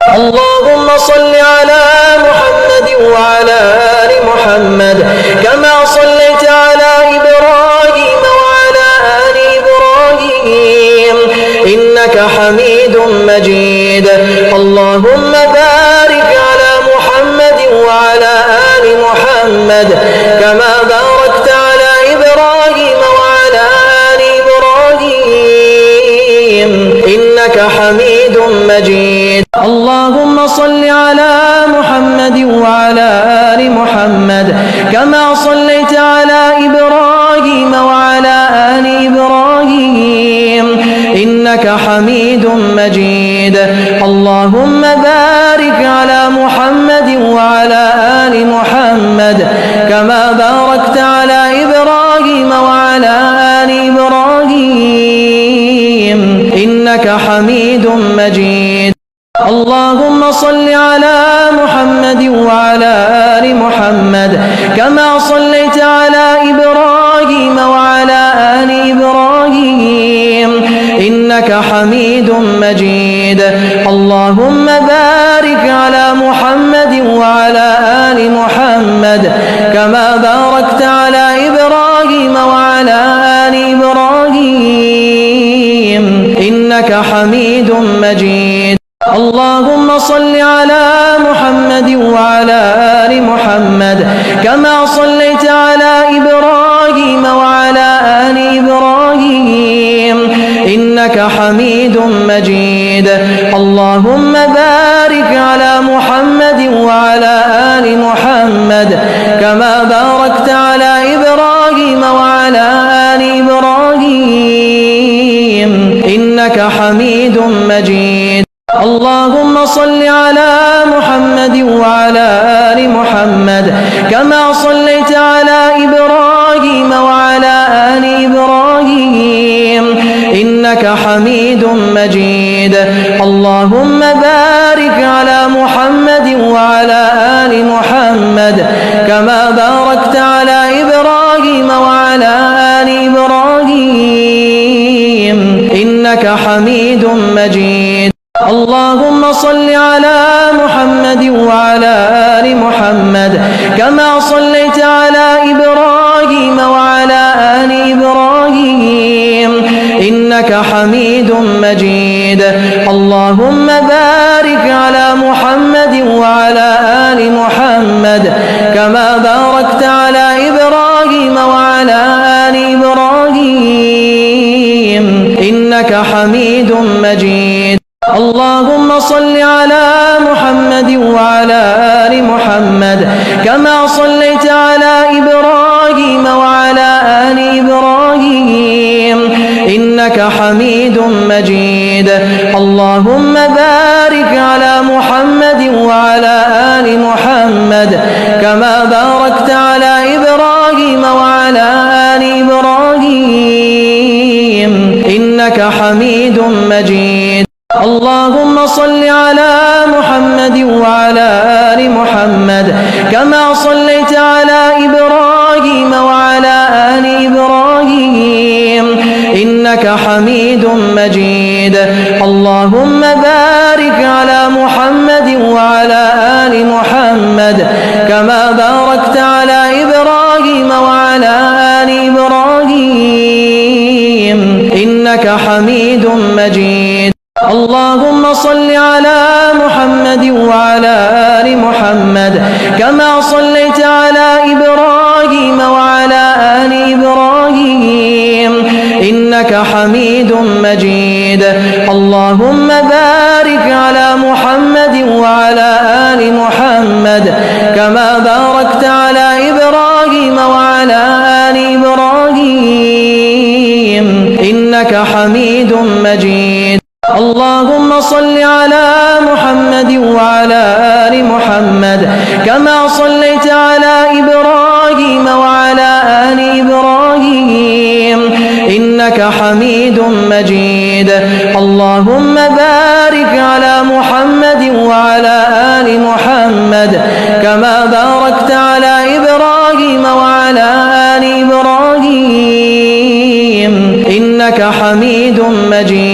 اللهم صل على محمد وعلى آل محمد كما صليت على إبراهيم وعلى آل إبراهيم إنك حميد مجيد. اللهم بارك على محمد وعلى آل محمد كما باركت على إبراهيم وعلى آل إبراهيم إنك حميد مجيد. اللهم صل على محمد وعلى آل محمد كما صليت على إبراهيم وعلى آل إبراهيم إنك حميد مجيد. اللهم بارك على محمد وعلى آل محمد كما باركت على إبراهيم وعلى آل إبراهيم إنك حميد مجيد. اللهم صل على محمد وعلى آل محمد كما صليت على إبراهيم وعلى آل إبراهيم إنك حميد مجيد. اللهم بارك على محمد وعلى آل محمد كما باركت على إبراهيم وعلى آل إبراهيم إنك حميد مجيد. اللهم صل على محمد وعلى آل محمد كما صليت على إبراهيم وعلى آل إبراهيم إنك حميد مجيد. اللهم بارك على محمد وعلى آل محمد كما باركت على إبراهيم وعلى آل إبراهيم إنك حميد مجيد. اللهم صل على محمد وعلى آل محمد كما صليت على إبراهيم وعلى آل إبراهيم إنك حميد مجيد. اللهم بارك على محمد وعلى آل محمد كما باركت على إبراهيم وعلى آل إبراهيم إنك حميد مجيد. اللهم صل على محمد وعلى آل محمد كما صليت على إبراهيم وعلى آل إبراهيم إنك حميد مجيد. اللهم بارك على محمد وعلى آل محمد كما باركت على إبراهيم وعلى آل إبراهيم إنك حميد مجيد. اللهم صل على محمد وعلى آل محمد كما صليت على إبراهيم وعلى آل إبراهيم إنك حميد مجيد. اللهم بارك على محمد وعلى آل محمد كما باركت على إبراهيم وعلى آل إبراهيم إنك حميد مجيد. اللهم صل على محمد وعلى آل محمد كما صليت على إبراهيم وعلى آل إبراهيم إنك حميد مجيد. اللهم بارك على محمد وعلى آل محمد كما باركت على إبراهيم وعلى آل إبراهيم إنك حميد مجيد. اللهم صل على محمد وعلى آل محمد كما صليت على إبراهيم وعلى آل إبراهيم إنك حميد مجيد. اللهم بارك على محمد وعلى آل محمد كما باركت على إبراهيم وعلى آل إبراهيم إنك حميد مجيد. اللهم صل على محمد وعلى آل محمد كما صليت على إبراهيم وعلى آل إبراهيم إنك حميد مجيد. اللهم بارك على محمد وعلى آل محمد كما باركت على إبراهيم وعلى آل إبراهيم إنك حميد مجيد.